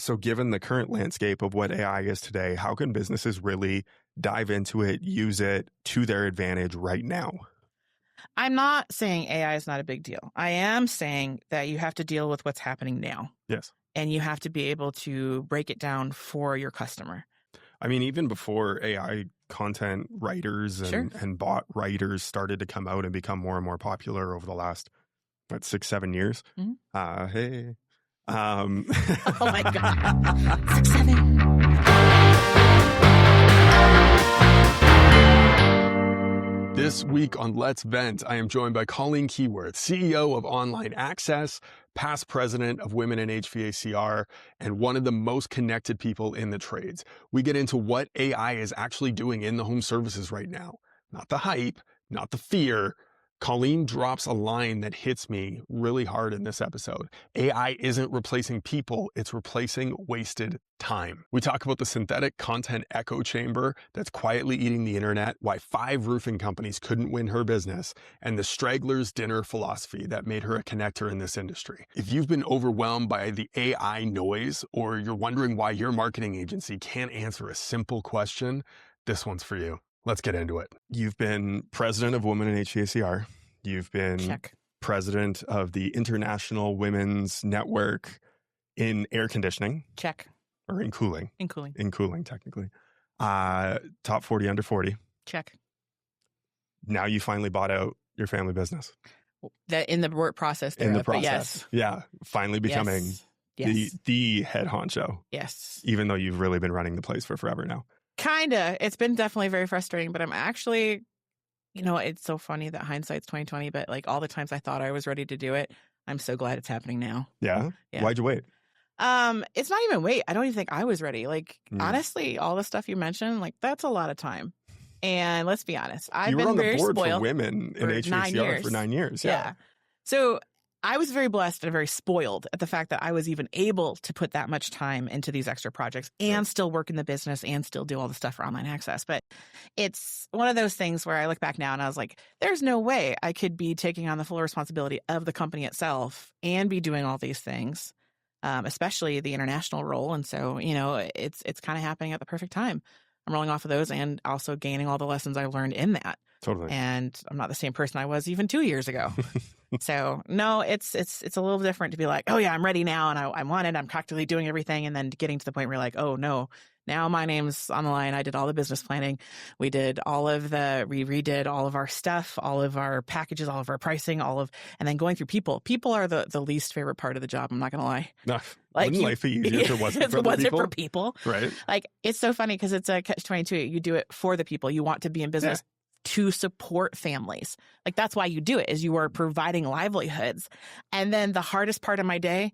So given the current landscape of what AI is today, how can businesses really dive into it, use it to their advantage right now? I'm not saying AI is not a big deal. I am saying that you have to deal with what's happening now. Yes. And you have to be able to break it down for your customer. I mean, even before AI content writers and bot writers started to come out and become more and more popular over the last, 6-7 years. Mm-hmm. Hey. Oh my God. 6, 7. This week on Let's Vent, I am joined by Colleen Keyworth, CEO of Online Access, past president of Women in HVACR, and one of the most connected people in the trades. We get into what AI is actually doing in the home services right now. Not the hype, not the fear. Colleen drops a line that hits me really hard in this episode. AI isn't replacing people, it's replacing wasted time. We talk about the synthetic content echo chamber that's quietly eating the internet, why 5 roofing companies couldn't win her business, and the stragglers dinner philosophy that made her a connector in this industry. If you've been overwhelmed by the AI noise, or you're wondering why your marketing agency can't answer a simple question, this one's for you. Let's get into it. You've been president of Women in HVACR. You've been president of the International Women's Network in air conditioning. Check. Or in cooling. In cooling. In cooling, technically. Top 40 under 40. Check. Now you finally bought out your family business. That in the work process. In the process. Yes. Yeah. Finally becoming the head honcho. Yes. Even though you've really been running the place for forever now. Kinda. It's been definitely very frustrating, but I'm actually, it's so funny that hindsight's 2020, but like all the times I thought I was ready to do it, I'm so glad it's happening now. Yeah? Why'd you wait? It's not even wait. I don't even think I was ready. Like, honestly, all the stuff you mentioned, like that's a lot of time. And let's be honest, I've been very spoiled. You were on the board for Women in HVACR for 9 years. Yeah. So I was very blessed and very spoiled at the fact that I was even able to put that much time into these extra projects and still work in the business and still do all the stuff for Online Access. But it's one of those things where I look back now and I was like, there's no way I could be taking on the full responsibility of the company itself and be doing all these things, especially the international role. And so, it's kind of happening at the perfect time. I'm rolling off of those and also gaining all the lessons I learned in that. Totally. And I'm not the same person I was even 2 years ago. So no, it's a little different to be like, oh yeah, I'm ready now and I want it. I'm practically doing everything. And then getting to the point where you're like, oh no, now my name's on the line. I did all the business planning. We redid all of our stuff, all of our packages, all of our pricing, and then going through people. People are the least favorite part of the job. I'm not going to lie. No, wouldn't life be easier if it wasn't for people? Right. Like, it's so funny because it's a catch-22. You do it for the people. You want to be in business to support families. Like, that's why you do it, is you are providing livelihoods. And then the hardest part of my day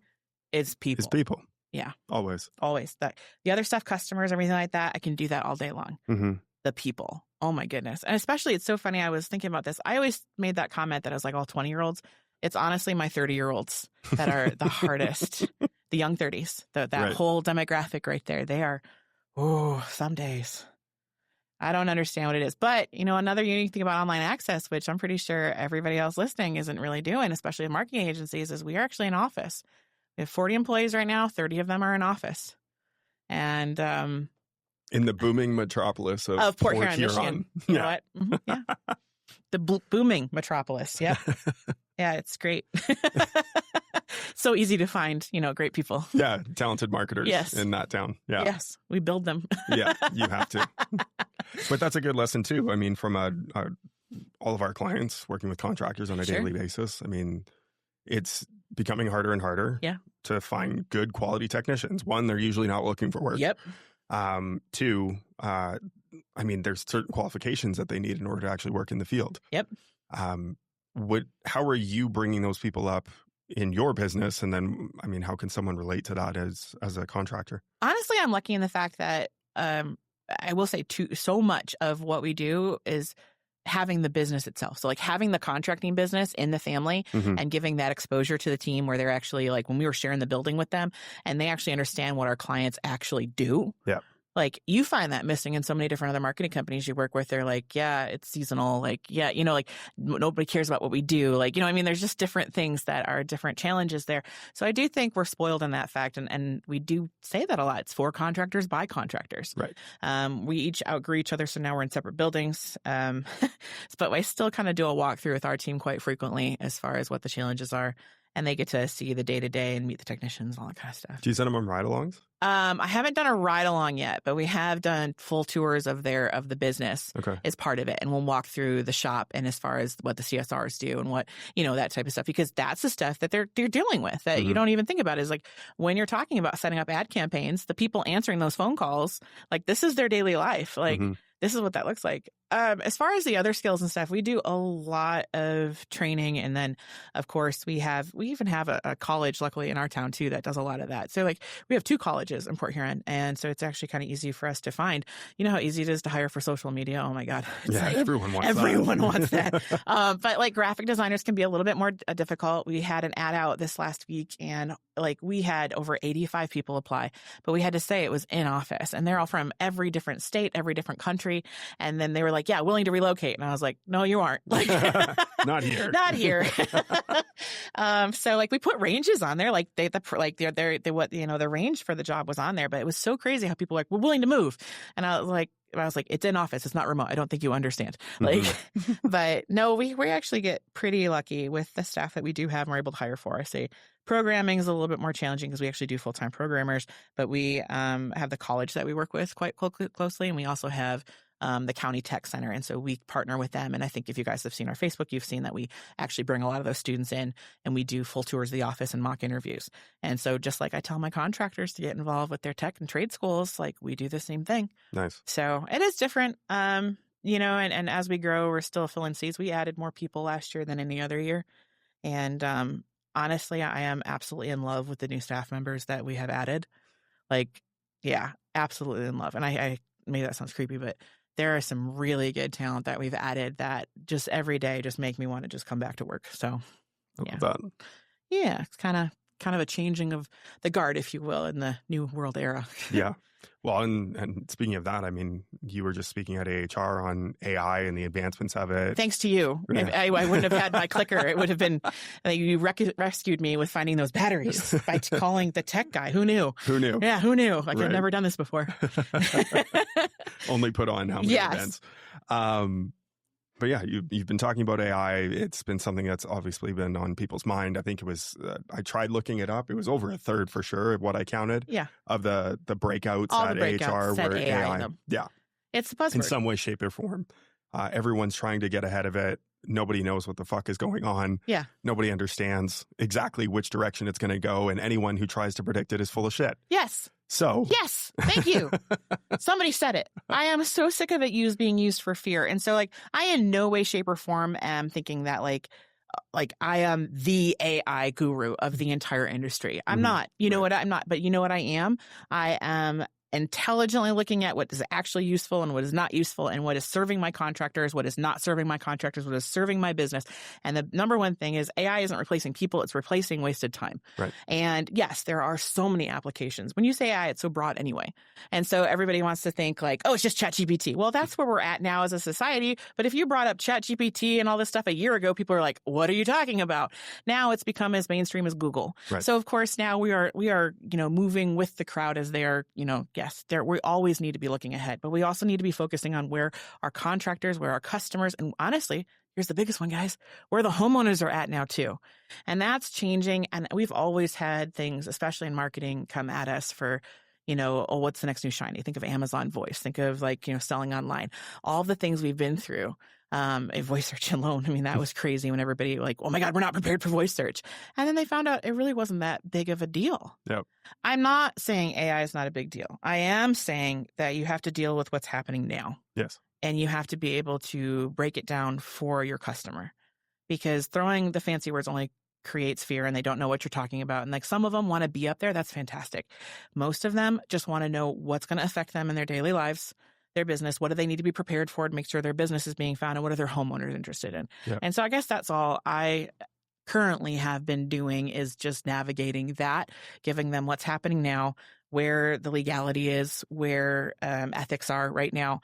is people. It's people. Yeah. Always. The other stuff, customers, everything like that, I can do that all day long. Mm-hmm. The people. Oh my goodness. And especially, it's so funny. I was thinking about this. I always made that comment that I was like, all 20-year-olds. It's honestly my 30-year-olds that are the hardest. The young 30s. That whole demographic right there. They are, some days. I don't understand what it is. But, another unique thing about Online Access, which I'm pretty sure everybody else listening isn't really doing, especially in marketing agencies, is we are actually in office. We have 40 employees right now. 30 of them are in office. And in the booming metropolis of Port Huron, Michigan. You know what? Mm-hmm. Yeah. The booming metropolis. Yeah. Yeah, it's great. So easy to find, great people. Yeah, talented marketers in that town. Yeah. Yes, we build them. Yeah, you have to. But that's a good lesson too. I mean, from all of our clients working with contractors on a daily basis, I mean, it's becoming harder and harder to find good quality technicians. One, they're usually not looking for work. Yep. 2, I mean, there's certain qualifications that they need in order to actually work in the field. Yep. How are you bringing those people up in your business? And then, I mean, how can someone relate to that as a contractor? Honestly, I'm lucky in the fact that I will say so much of what we do is having the business itself. So like having the contracting business in the family and giving that exposure to the team where they're actually like, when we were sharing the building with them and they actually understand what our clients actually do. Yeah. Like, you find that missing in so many different other marketing companies you work with. They're like, yeah, it's seasonal. Like, yeah, like nobody cares about what we do. Like, I mean, there's just different things that are different challenges there. So I do think we're spoiled in that fact. And we do say that a lot. It's for contractors by contractors. Right. We each outgrew each other. So now we're in separate buildings. But I still kind of do a walkthrough with our team quite frequently as far as what the challenges are. And they get to see the day-to-day and meet the technicians and all that kind of stuff. Do you send them on ride-alongs? I haven't done a ride-along yet, but we have done full tours of the business as part of it. And we'll walk through the shop and as far as what the CSRs do and what, that type of stuff, because that's the stuff that they're dealing with that you don't even think about. Is like when you're talking about setting up ad campaigns, the people answering those phone calls, like this is their daily life. Like this is what that looks like. As far as the other skills and stuff, we do a lot of training. And then, of course, we even have a college, luckily, in our town, too, that does a lot of that. So, like, we have 2 colleges in Port Huron. And so it's actually kind of easy for us to find. You know how easy it is to hire for social media? Oh, my God. Everyone wants that. Everyone wants that. But, like, graphic designers can be a little bit more difficult. We had an ad out this last week, and, like, we had over 85 people apply. But we had to say it was in office. And they're all from every different state, every different country. And then they were like, yeah, willing to relocate. And I was like, no, you aren't. Like, not here. Not here. So like we put ranges on there, like the range for the job was on there, but it was so crazy how people were like, we're willing to move. And I was like, it's in office. It's not remote. I don't think you understand. Like, but no, we actually get pretty lucky with the staff that we do have and we're able to hire for. I say programming is a little bit more challenging because we actually do full-time programmers, but we have the college that we work with quite closely. And we also have the County Tech Center. And so we partner with them. And I think if you guys have seen our Facebook, you've seen that we actually bring a lot of those students in and we do full tours of the office and mock interviews. And so just like I tell my contractors to get involved with their tech and trade schools, like we do the same thing. Nice. So it is different. And as we grow, we're still filling seats. We added more people last year than any other year. And honestly, I am absolutely in love with the new staff members that we have added. Like, yeah, absolutely in love. And I maybe that sounds creepy, but there are some really good talent that we've added that just every day just make me want to just come back to work. So, yeah, it's kind of a changing of the guard, if you will, in the new world era. Yeah. Well, and speaking of that, I mean, you were just speaking at AHR on AI and the advancements of it. Thanks to you. Yeah. I wouldn't have had my clicker. It would have been, you rescued me with finding those batteries by calling the tech guy. Who knew? Who knew? Yeah, who knew? Like, I've never done this before. Only put on how many events. But yeah, you've been talking about AI. It's been something that's obviously been on people's mind. I think it was, I tried looking it up. It was over a third for sure of what I counted. Yeah. Of the breakouts all at the breakouts AHR said were AI in them. Yeah. It's the buzzword. In some way, shape, or form. Everyone's trying to get ahead of it. Nobody knows what the fuck is going on. Yeah. Nobody understands exactly which direction it's going to go. And anyone who tries to predict it is full of shit. Yes. So. Yes. Thank you. Somebody said it. I am so sick of it being used for fear. And so like, I in no way, shape, or form am thinking that like I am the AI guru of the entire industry. I'm not. You know what? I'm not. But you know what I am? I am intelligently looking at what is actually useful and what is not useful and what is serving my contractors, what is not serving my contractors, what is serving my business. And the number one thing is AI isn't replacing people, it's replacing wasted time. Right. And yes, there are so many applications. When you say AI, it's so broad anyway. And so everybody wants to think like, oh, it's just ChatGPT. Well, that's where we're at now as a society. But if you brought up ChatGPT and all this stuff a year ago, people are like, what are you talking about? Now it's become as mainstream as Google. Right. So of course now we are, moving with the crowd as they are, yes, we always need to be looking ahead, but we also need to be focusing on where our contractors, where our customers, and honestly, here's the biggest one, guys, where the homeowners are at now too. And that's changing. And we've always had things, especially in marketing, come at us for, what's the next new shiny? Think of Amazon Voice. Think of selling online. All the things we've been through. A voice search alone. I mean, that was crazy when everybody like, oh my God, we're not prepared for voice search. And then they found out it really wasn't that big of a deal. Yep. I'm not saying AI is not a big deal. I am saying that you have to deal with what's happening now. Yes. And you have to be able to break it down for your customer, because throwing the fancy words only creates fear and they don't know what you're talking about. And like some of them want to be up there. That's fantastic. Most of them just want to know what's going to affect them in their daily lives, their business. What do they need to be prepared for to make sure their business is being found, and what are their homeowners interested in? Yep. And so I guess that's all I currently have been doing, is just navigating that, giving them what's happening now, where the legality is, where ethics are right now,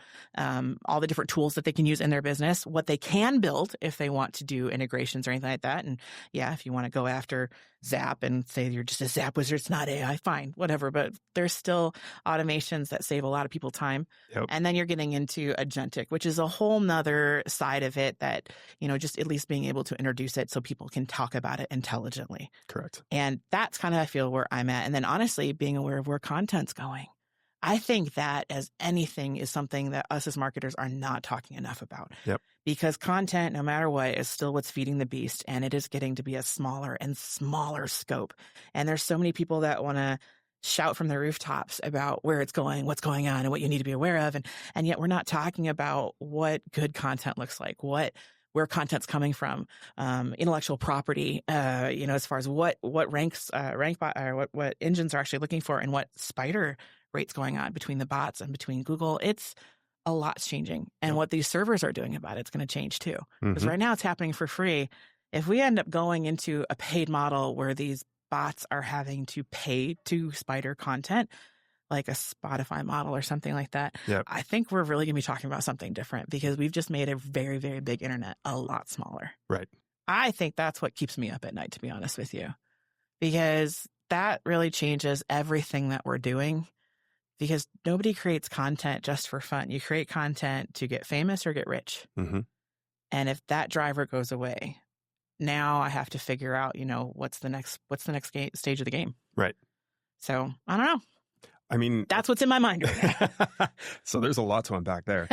all the different tools that they can use in their business, what they can build if they want to do integrations or anything like that. And yeah, if you want to go after Zap and say you're just a Zap wizard, it's not AI, fine, whatever. But there's still automations that save a lot of people time. Yep. And then you're getting into agentic, which is a whole nother side of it that, just at least being able to introduce it so people can talk about it intelligently. Correct. And that's kind of, I feel, where I'm at. And then honestly, being aware of where content's going. I think that as anything is something that us as marketers are not talking enough about. Yep. Because content, no matter what, is still what's feeding the beast. And it is getting to be a smaller and smaller scope. And there's so many people that want to shout from the rooftops about where it's going, what's going on, and what you need to be aware of. And yet we're not talking about what good content looks like, where content's coming from, intellectual property, as far as what ranks, or what engines are actually looking for, and what spider rates going on between the bots and between Google. It's a lot's changing. And what these servers are doing about it's going to change too. Because right now it's happening for free. If we end up going into a paid model where these bots are having to pay to spider content, like a Spotify model or something like that, I think we're really going to be talking about something different, because we've just made a very, very big internet a lot smaller. Right. I think that's what keeps me up at night, to be honest with you, because that really changes everything that we're doing, because nobody creates content just for fun. You create content to get famous or get rich. And if that driver goes away, now I have to figure out, what's the next stage of the game. Right. So I don't know. I mean, that's what's in my mind right now. So there's a lot to unpack there.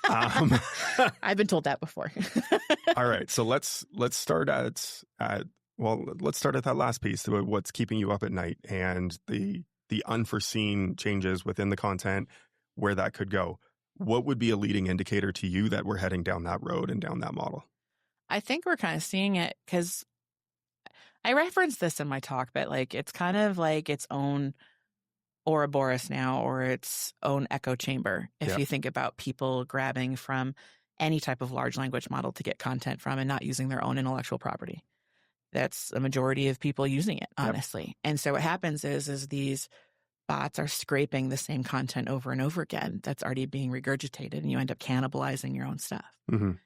I've been told that before. All right. So let's start let's start at that last piece, what's keeping you up at night, and the unforeseen changes within the content, where that could go. What would be a leading indicator to you that we're heading down that road and down that model? I think we're kind of seeing it, because I referenced this in my talk, but it's kind of like its own Ouroboros now, or its own echo chamber. If you think about people grabbing from any type of large language model to get content from and not using their own intellectual property. That's a majority of people using it, honestly. And so what happens is these bots are scraping the same content over and over again that's already being regurgitated, and you end up cannibalizing your own stuff.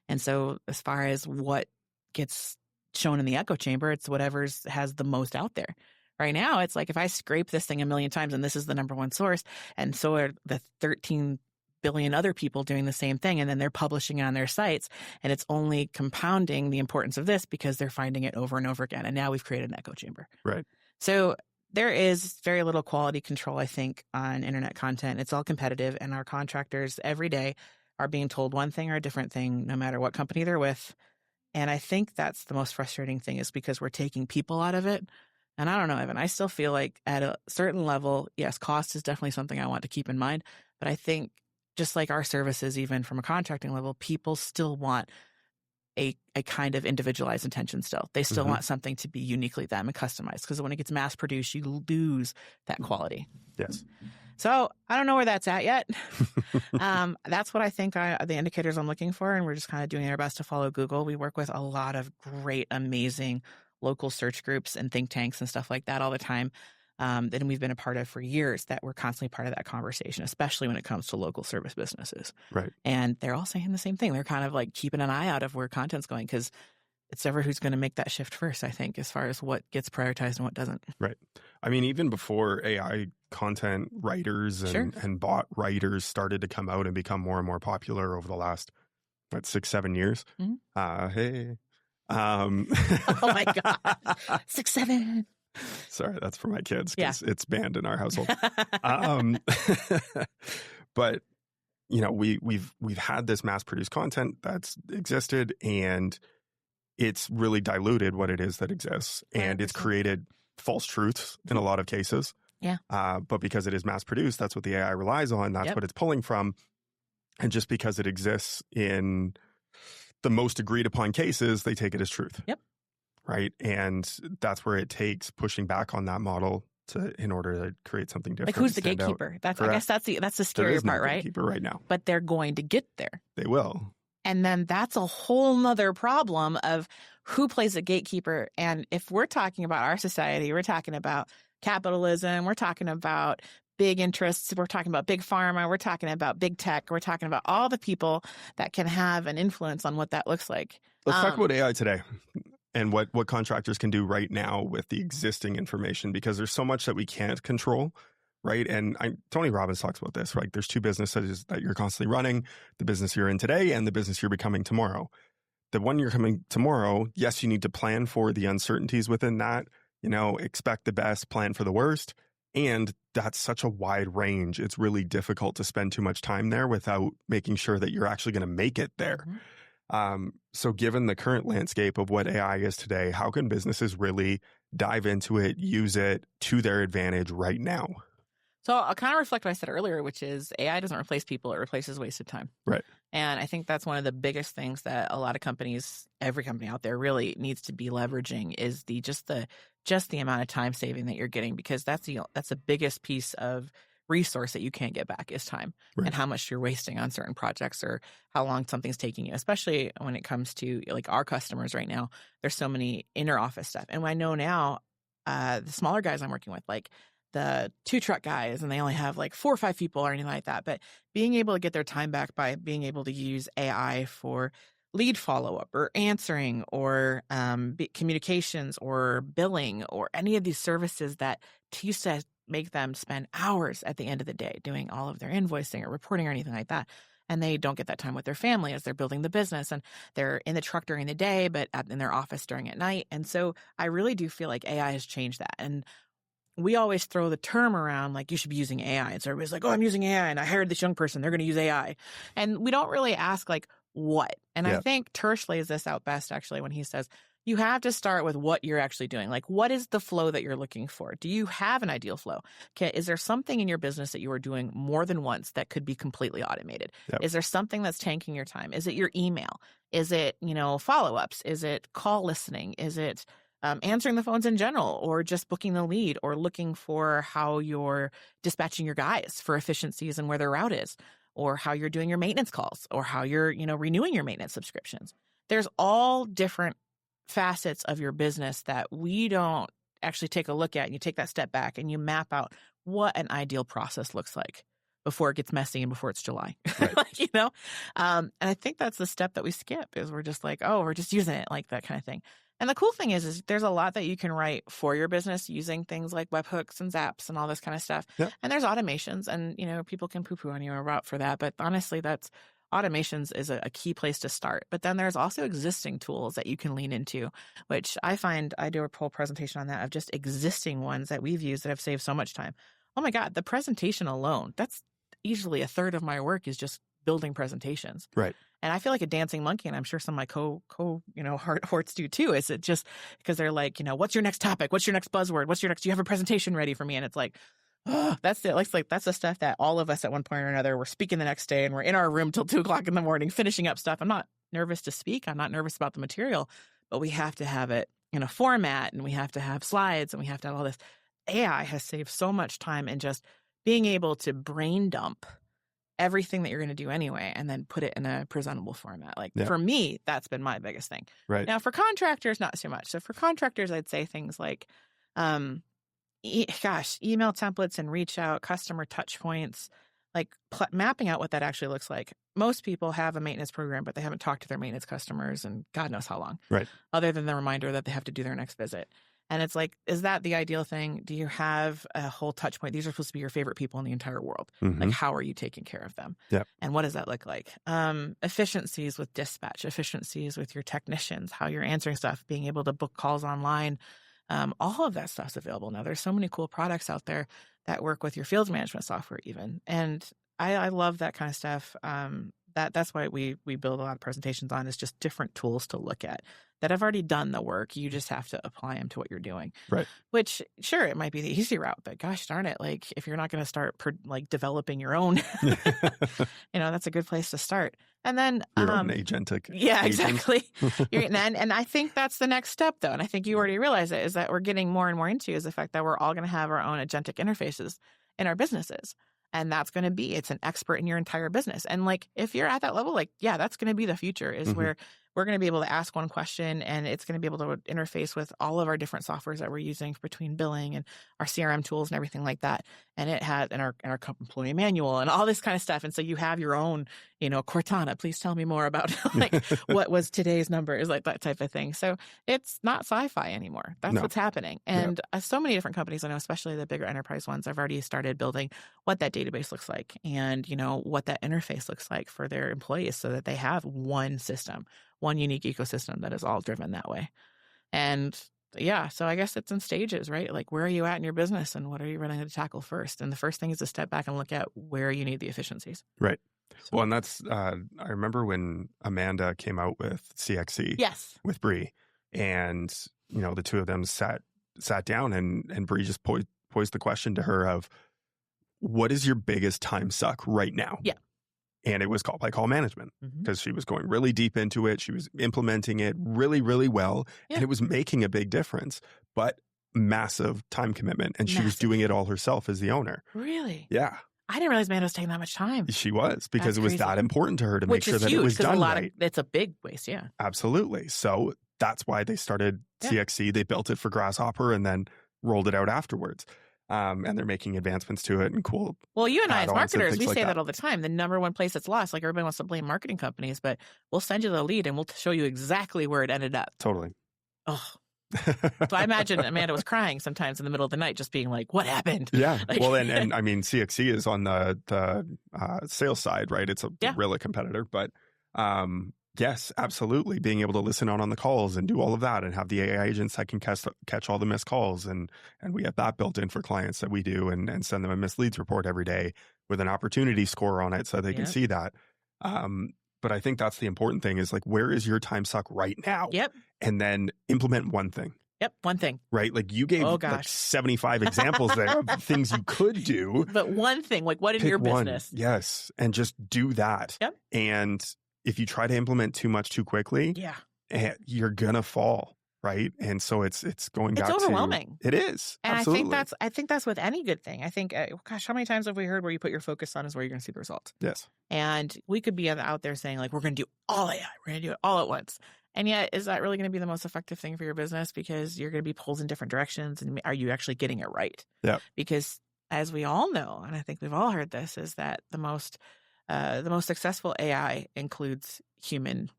And so as far as what gets shown in the echo chamber, it's whatever's has the most out there. Right now, it's like if I scrape this thing a million times and this is the number one source, and so are the 13 billion other people doing the same thing, and then they're publishing on their sites, and it's only compounding the importance of this because they're finding it over and over again. And now we've created an echo chamber. Right. So there is very little quality control, I think, on internet content. It's all competitive, and our contractors every day are being told one thing or a different thing, no matter what company they're with. And I think that's the most frustrating thing, is because we're taking people out of it. And I don't know, Evan, I still feel like at a certain level, yes, cost is definitely something I want to keep in mind. But I think just like our services, even from a contracting level, people still want a kind of individualized attention still. They still want something to be uniquely them and customized, because when it gets mass produced, you lose that quality. Yes. So I don't know where that's at yet. That's what I think the indicators I'm looking for, and we're just kind of doing our best to follow Google. We work with a lot of great, amazing local search groups and think tanks and stuff like that all the time. That we've been a part of for years, that we're constantly part of that conversation, especially when it comes to local service businesses. Right. And they're all saying the same thing. They're kind of like keeping an eye out of where content's going, because it's ever who's going to make that shift first, I think, as far as what gets prioritized and what doesn't. Right. I mean, even before AI content writers and bot writers started to come out and become more and more popular over the last, 6-7 years. Hey. Oh my God. 6-7. Sorry, that's for my kids, because it's banned in our household. But we've had this mass-produced content that's existed, and it's really diluted what it is that exists, and 100%. It's created false truths in a lot of cases. Yeah. But because it is mass-produced, that's what the AI relies on. That's what it's pulling from, and just because it exists in the most agreed-upon cases, they take it as truth. Yep. Right. And that's where it takes pushing back on that model in order to create something different. Like, who's the gatekeeper? I guess that's the scarier part, right? Gatekeeper right now. But they're going to get there. They will. And then that's a whole nother problem of who plays a gatekeeper. And if we're talking about our society, we're talking about capitalism, we're talking about big interests. We're talking about big pharma. We're talking about big tech. We're talking about all the people that can have an influence on what that looks like. Let's talk about AI today and what contractors can do right now with the existing information, because there's so much that we can't control, right? And Tony Robbins talks about this, right? There's two businesses that you're constantly running, the business you're in today and the business you're becoming tomorrow. The one you're coming tomorrow, yes, you need to plan for the uncertainties within that, expect the best, plan for the worst. And that's such a wide range. It's really difficult to spend too much time there without making sure that you're actually going to make it there. Mm-hmm. So given the current landscape of what AI is today, how can businesses really dive into it, use it to their advantage right now? So I'll kind of reflect what I said earlier, which is AI doesn't replace people, it replaces wasted time. Right. And I think that's one of the biggest things that a lot of companies, every company out there really needs to be leveraging is just the amount of time saving that you're getting, because that's the biggest piece of resource that you can't get back is time, right, and how much you're wasting on certain projects or how long something's taking you, especially when it comes to like our customers right now. There's so many inner office stuff. And I know now the smaller guys I'm working with, like the 2-truck guys, and they only have like 4 or 5 people or anything like that. But being able to get their time back by being able to use AI for lead follow-up or answering or communications or billing or any of these services that used to make them spend hours at the end of the day doing all of their invoicing or reporting or anything like that. And they don't get that time with their family as they're building the business, and they're in the truck during the day, but in their office during at night. And so I really do feel like AI has changed that. And we always throw the term around like you should be using AI. And so everybody's like, oh, I'm using AI and I hired this young person, they're going to use AI. And we don't really ask like what. And I think Tersh lays this out best actually when he says, you have to start with what you're actually doing. Like, what is the flow that you're looking for? Do you have an ideal flow? Is there something in your business that you are doing more than once that could be completely automated? Yep. Is there something that's tanking your time? Is it your email? Is it, follow-ups? Is it call listening? Is it answering the phones in general, or just booking the lead, or looking for how you're dispatching your guys for efficiencies and where their route is, or how you're doing your maintenance calls, or how you're, renewing your maintenance subscriptions? There's all different facets of your business that we don't actually take a look at. And you take that step back and you map out what an ideal process looks like before it gets messy and before it's July, right. And I think that's the step that we skip, is we're just like, oh, we're just using it, like that kind of thing. And the cool thing is there's a lot that you can write for your business using things like webhooks and zaps and all this kind of stuff. Yep. And there's automations, and, people can poo-poo on you about for that. But honestly, automations is a key place to start. But then there's also existing tools that you can lean into, which I find I do a whole presentation on that of just existing ones that we've used that have saved so much time. Oh my God, the presentation alone, that's easily a third of my work is just building presentations. Right. And I feel like a dancing monkey, and I'm sure some of my horts do too. Is it just because they're like, what's your next topic? What's your next buzzword? Do you have a presentation ready for me? And it's like, oh, that's it. Like that's the stuff that all of us at one point or another were speaking the next day, and we're in our room till 2:00 in the morning finishing up stuff. I'm not nervous to speak. I'm not nervous about the material, but we have to have it in a format, and we have to have slides, and we have to have all this. AI has saved so much time in just being able to brain dump everything that you're going to do anyway, and then put it in a presentable format. Like for me, that's been my biggest thing. Right. Now for contractors, not so much. So for contractors, I'd say things like, email templates and reach out, customer touch points, like mapping out what that actually looks like. Most people have a maintenance program, but they haven't talked to their maintenance customers and God knows how long. Right. Other than the reminder that they have to do their next visit. And it's like, is that the ideal thing? Do you have a whole touch point? These are supposed to be your favorite people in the entire world. Mm-hmm. Like, how are you taking care of them? Yep. And what does that look like? Efficiencies with dispatch, efficiencies with your technicians, how you're answering stuff, being able to book calls online. All of that stuff's available now. There's so many cool products out there that work with your field management software even. And I love that kind of stuff. That's why we build a lot of presentations on, is just different tools to look at that have already done the work. You just have to apply them to what you're doing. Right. Which, sure, it might be the easy route, but gosh darn it, like if you're not going to start developing your own, that's a good place to start. And then your own agentic. Yeah, agent. exactly. and I think that's the next step, though. And I think you already realize it, is that we're getting more and more into is the fact that we're all going to have our own agentic interfaces in our businesses. And that's going to be, it's an expert in your entire business. And like, if you're at that level, like, yeah, that's going to be the future, is where we're going to be able to ask one question and it's going to be able to interface with all of our different softwares that we're using between billing and our CRM tools and everything like that. And it had and our employee manual and all this kind of stuff. And so you have your own, Cortana, please tell me more about like what was today's numbers, like that type of thing. So it's not sci-fi anymore. That's what's happening. And so many different companies, I know, especially the bigger enterprise ones, have already started building what that database looks like and, what that interface looks like for their employees so that they have one system, one unique ecosystem that is all driven that way. And yeah, so I guess it's in stages, right? Like, where are you at in your business and what are you running to tackle first? And the first thing is to step back and look at where you need the efficiencies. Right. Well, and that's, I remember when Amanda came out with CXC with Bree, and, the two of them sat down and Bree just posed the question to her of, what is your biggest time suck right now? Yeah. And it was call by call management, because she was going really deep into it. She was implementing it really, really well, and it was making a big difference, but massive time commitment. And she was doing it all herself as the owner. Really? Yeah. I didn't realize Amanda was taking that much time. She was, because it was that important to her to make sure that huge, it was done right. It's a big waste, yeah. Absolutely. So that's why they started CXC. They built it for Grasshopper and then rolled it out afterwards. And they're making advancements to it and cool. Well, you and I as marketers, we like say that all the time. The number one place it's lost, like everybody wants to blame marketing companies, but we'll send you the lead and we'll show you exactly where it ended up. Totally. Oh. So I imagine Amanda was crying sometimes in the middle of the night, just being like, what happened? Yeah. Well, and I mean, CXC is on the sales side, right? It's a really competitor, but yes, absolutely. Being able to listen on the calls and do all of that and have the AI agents that can catch all the missed calls. And we have that built in for clients that we do and send them a missed leads report every day with an opportunity score on it so they can see that. But I think that's the important thing is like, where is your time suck right now? Yep. And then implement one thing. Yep. One thing. Right? Like you gave like 75 examples there of things you could do. But one thing, like what in your business? Yes. And just do that. Yep. And if you try to implement too much too quickly, you're going to fall. Right. And so it's going back to. It's overwhelming. It is. And absolutely. I think that's with any good thing. I think, gosh, how many times have we heard where you put your focus on is where you're going to see the results? Yes. And we could be out there saying like, we're going to do all AI. We're going to do it all at once. And yet, is that really going to be the most effective thing for your business? Because you're going to be pulled in different directions. And are you actually getting it right? Yeah. Because as we all know, and I think we've all heard this, is that the most successful AI includes human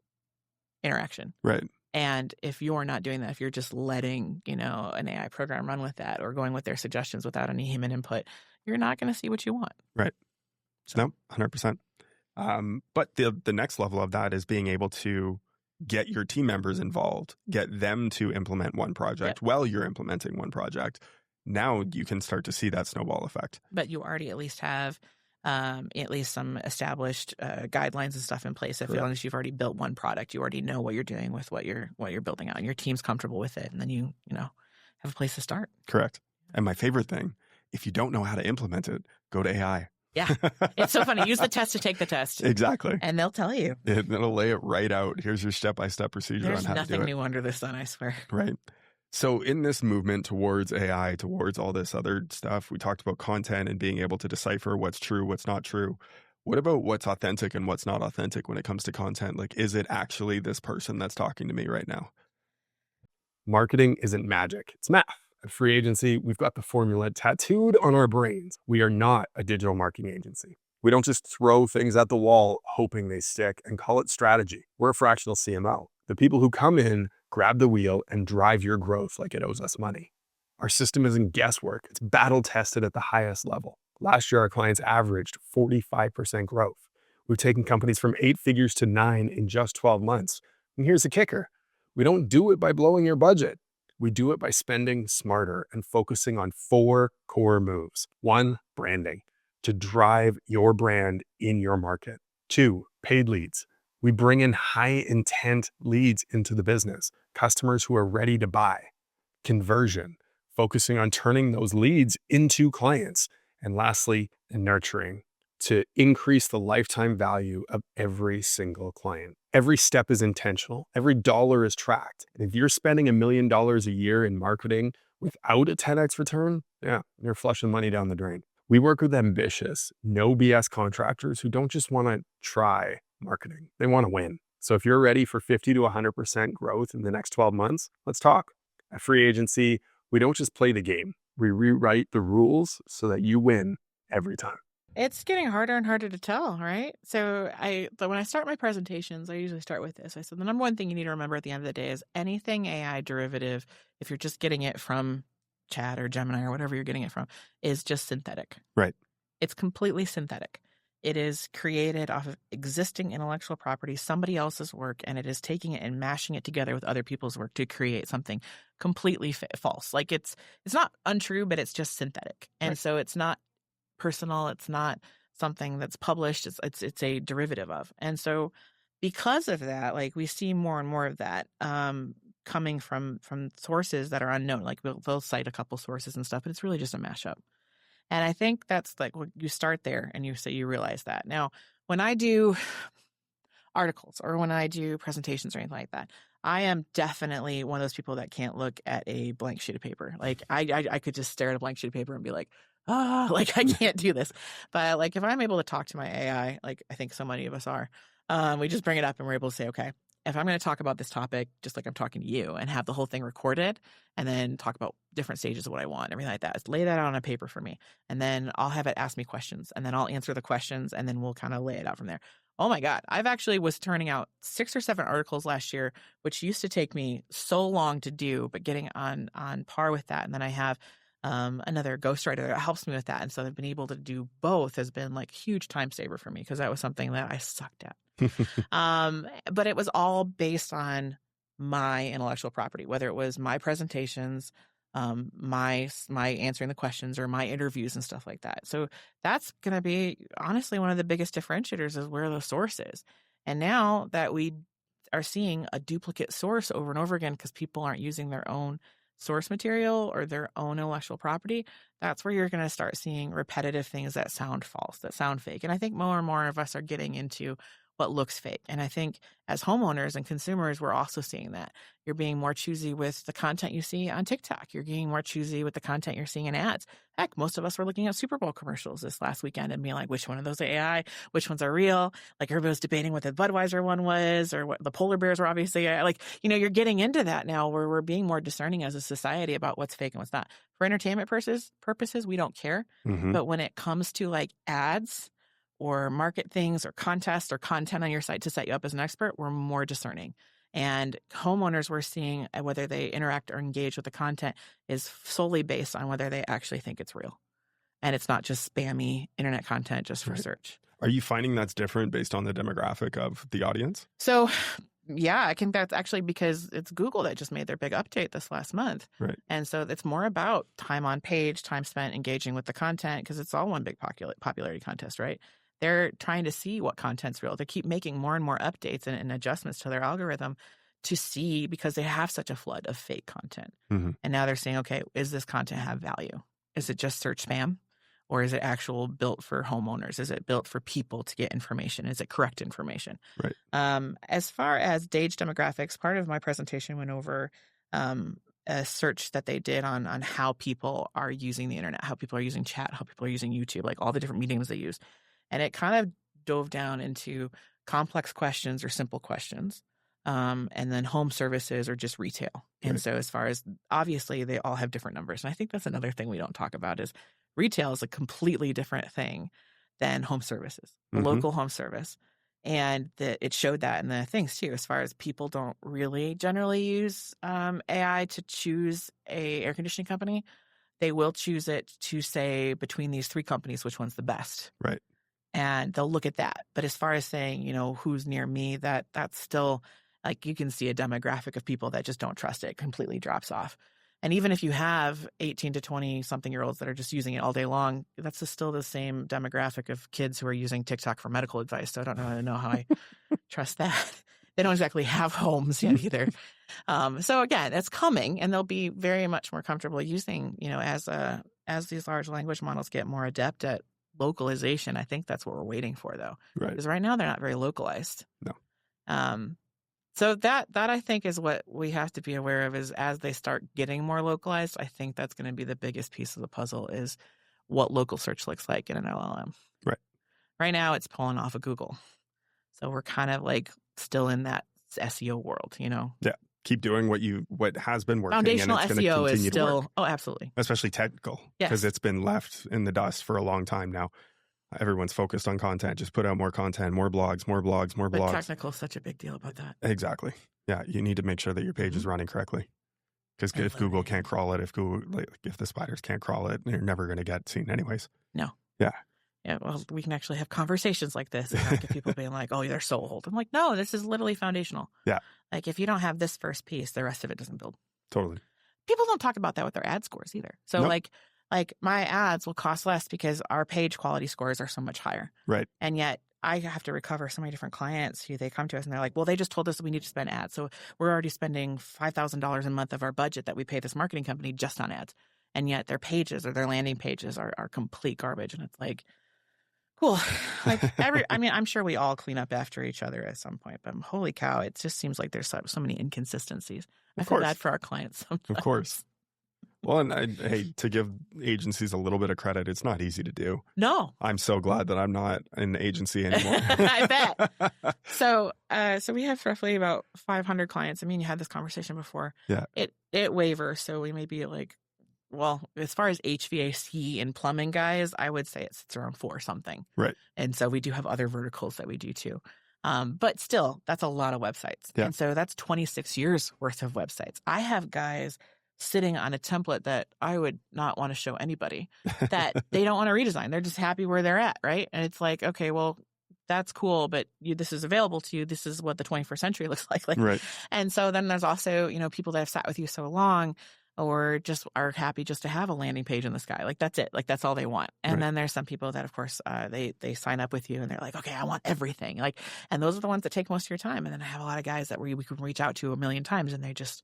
interaction. Right. And if you're not doing that, if you're just letting, an AI program run with that or going with their suggestions without any human input, you're not going to see what you want. Right. So. No, 100%. But the next level of that is being able to get your team members involved, get them to implement one project while you're implementing one project. Now you can start to see that snowball effect. But you already at least have at least some established guidelines and stuff in place. As long as you've already built one product, you already know what you're doing with what you're building out, and your team's comfortable with it, and then you have a place to start. Correct. And my favorite thing, if you don't know how to implement it, go to AI. Yeah. It's so funny. Use the test to take the test. Exactly. And they'll tell you. It'll lay it right out. Here's your step-by-step procedure on how to do it. There's nothing new under the sun, I swear. Right. So in this movement towards AI, towards all this other stuff, we talked about content and being able to decipher what's true, what's not true. What about what's authentic and what's not authentic when it comes to content? Like, is it actually this person that's talking to me right now? Marketing isn't magic. It's math. At Free Agency, we've got the formula tattooed on our brains. We are not a digital marketing agency. We don't just throw things at the wall hoping they stick and call it strategy. We're a fractional CMO. The people who come in, grab the wheel, and drive your growth like it owes us money. Our system isn't guesswork. It's battle tested at the highest level. Last year, our clients averaged 45% growth. We've taken companies from 8 figures to 9 in just 12 months. And here's the kicker. We don't do it by blowing your budget. We do it by spending smarter and focusing on 4 core moves. 1, branding, to drive your brand in your market. 2, paid leads. We bring in high intent leads into the business, customers who are ready to buy. Conversion, focusing on turning those leads into clients. And lastly, nurturing, to increase the lifetime value of every single client. Every step is intentional. Every dollar is tracked. And if you're spending $1 million a year in marketing without a 10x return, you're flushing money down the drain. We work with ambitious, no BS contractors who don't just want to try marketing. They want to win. So if you're ready for 50 to 100% growth in the next 12 months, let's talk. At Free Agency, we don't just play the game. We rewrite the rules so that you win every time. It's getting harder and harder to tell, right? So when I start my presentations, I usually start with this. I said, the number one thing you need to remember at the end of the day is anything AI derivative, if you're just getting it from Chat or Gemini or whatever you're getting it from, is just synthetic. Right. It's completely synthetic. It is created off of existing intellectual property, somebody else's work, and it is taking it and mashing it together with other people's work to create something completely false. Like it's not untrue, but it's just synthetic. And Right. so it's not personal. It's not something that's published. It's a derivative of. And so because of that, like we see more and more of that coming from sources that are unknown. Like they'll cite a couple sources and stuff, but it's really just a mashup. And I think that's like when you start there and you realize that. Now, when I do articles or when I do presentations or anything like that, I am definitely one of those people that can't look at a blank sheet of paper. Like I could just stare at a blank sheet of paper and be like, like I can't do this. But like if I'm able to talk to my AI, like I think so many of us are, we just bring it up and we're able to say, okay, if I'm going to talk about this topic, just like I'm talking to you and have the whole thing recorded and then talk about different stages of what I want, everything like that, lay that out on a paper for me. And then I'll have it ask me questions and then I'll answer the questions and then we'll kind of lay it out from there. Oh my God. I've actually was turning out 6 or 7 articles last year, which used to take me so long to do, but getting on par with that. And then I have another ghostwriter that helps me with that. And so I've been able to do both has been like a huge time saver for me because that was something that I sucked at. But it was all based on my intellectual property, whether it was my presentations, my answering the questions or my interviews and stuff like that. So that's going to be honestly one of the biggest differentiators is where the source is. And now that we are seeing a duplicate source over and over again because people aren't using their own source material or their own intellectual property, that's where you're going to start seeing repetitive things that sound false, that sound fake. And I think more and more of us are getting into what looks fake. And I think as homeowners and consumers, we're also seeing that. You're being more choosy with the content you see on TikTok. You're getting more choosy with the content you're seeing in ads. Heck, most of us were looking at Super Bowl commercials this last weekend and being like, which one of those are AI? Which ones are real? Like everybody was debating what the Budweiser one was or what the polar bears were obviously. Like, you're getting into that now where we're being more discerning as a society about what's fake and what's not. For entertainment purposes, we don't care. Mm-hmm. But when it comes to like ads, or market things or contests or content on your site to set you up as an expert, we're more discerning. And homeowners we're seeing whether they interact or engage with the content is solely based on whether they actually think it's real. And it's not just spammy internet content just for search. Are you finding that's different based on the demographic of the audience? So yeah, I think that's actually because it's Google that just made their big update this last month. Right. And so it's more about time on page, time spent engaging with the content because it's all one big popularity contest, right? They're trying to see what content's real. They keep making more and more updates and adjustments to their algorithm to see because they have such a flood of fake content. Mm-hmm. And now they're saying, okay, is this content have value? Is it just search spam? Or is it actual built for homeowners? Is it built for people to get information? Is it correct information? Right. As far as age demographics, part of my presentation went over a search that they did on how people are using the internet, how people are using chat, how people are using YouTube, like all the different mediums they use. And it kind of dove down into complex questions or simple questions, and then home services or just retail. And Right. so as far as obviously they all have different numbers. And I think that's another thing we don't talk about is retail is a completely different thing than home services, a Mhm. local home service. And it showed that in the things too, as far as people don't really generally use AI to choose a air conditioning company. They will choose it to say between these 3 companies, which one's the best. Right. And they'll look at that. But as far as saying, who's near me, that's still like you can see a demographic of people that just don't trust it, completely drops off. And even if you have 18 to 20 something year olds that are just using it all day long, that's still the same demographic of kids who are using TikTok for medical advice. So I don't know how I trust that. They don't exactly have homes yet either. So again, it's coming and they'll be very much more comfortable using, as these large language models get more adept at localization. I think that's what we're waiting for though. Right. Because right now they're not very localized. No. So that I think is what we have to be aware of is as they start getting more localized, I think that's going to be the biggest piece of the puzzle is what local search looks like in an LLM. Right. Right now it's pulling off of Google. So we're kind of like still in that SEO world, Yeah. Keep doing what has been working. Foundational and it's SEO continue is still, to work. absolutely. Especially technical, because it's been left in the dust for a long time now. Everyone's focused on content. Just put out more content, more blogs. But technical is such a big deal about that. Exactly. Yeah. You need to make sure that your page is running correctly. Because if Google can't crawl it, if the spiders can't crawl it, you're never going to get seen anyways. No. Yeah. Yeah, well, we can actually have conversations like this and not get people being like, oh, they're so old. I'm like, no, this is literally foundational. Yeah. Like, if you don't have this first piece, the rest of it doesn't build. Totally. People don't talk about that with their ad scores either. So, Nope. like my ads will cost less because our page quality scores are so much higher. Right. And yet, I have to recover so many different clients who they come to us and they're like, well, they just told us that we need to spend ads. So we're already spending $5,000 a month of our budget that we pay this marketing company just on ads. And yet their pages or their landing pages are complete garbage. And it's like, cool. Like I'm sure we all clean up after each other at some point, but holy cow, it just seems like there's so many inconsistencies. I feel bad for our clients sometimes. Of course. Well, and to give agencies a little bit of credit, it's not easy to do. No. I'm so glad that I'm not in the agency anymore. I bet. So we have roughly about 500 clients. I mean, you had this conversation before. Yeah. It wavers. So we may be like, well, as far as HVAC and plumbing guys, I would say it sits around 4 something. Right. And so we do have other verticals that we do too. But still, that's a lot of websites. Yeah. And so that's 26 years worth of websites. I have guys sitting on a template that I would not want to show anybody that they don't want to redesign. They're just happy where they're at, right? And it's like, okay, well, that's cool, but this is available to you. This is what the 21st century looks like. Right. And so then there's also, people that have sat with you so long or just are happy just to have a landing page in the sky. Like, that's it. Like, that's all they want. And then there's some people that, of course, they sign up with you and they're like, okay, I want everything. Like, and those are the ones that take most of your time. And then I have a lot of guys that we can reach out to a million times and they just